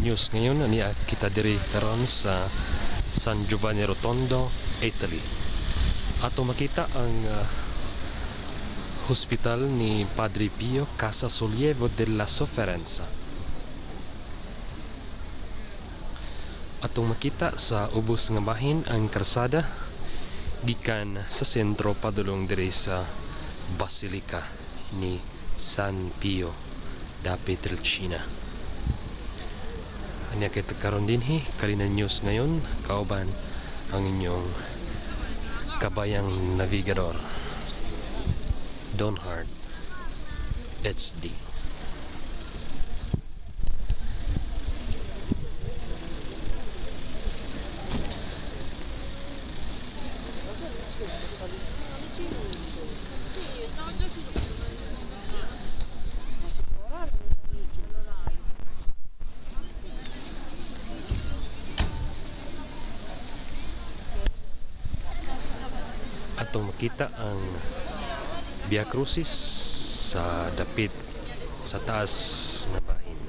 news ngayon ani kita diri karon sa San Giovanni Rotondo, Italy. Ato makita ang hospital ni Padre Pio Casa Sollievo della Sofferenza. Atong makita sa ubos nga bahin ang karsada gikan sa sentro padulong diri sa Basilica ni San Pio da Pietrelcina. Anya kay karon dinhi Kalinan News ngayon kauban ang inyong kabayang navigador Donhard HD. Atong makita ang Via Crucis sa dapit sa taas nga bahin.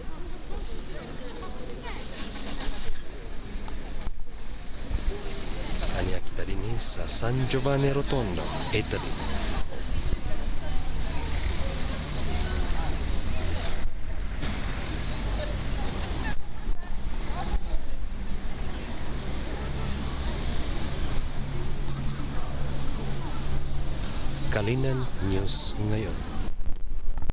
Anya kita dinhi sa San Giovanni Rotondo, Italy. Kalinan News ngayon.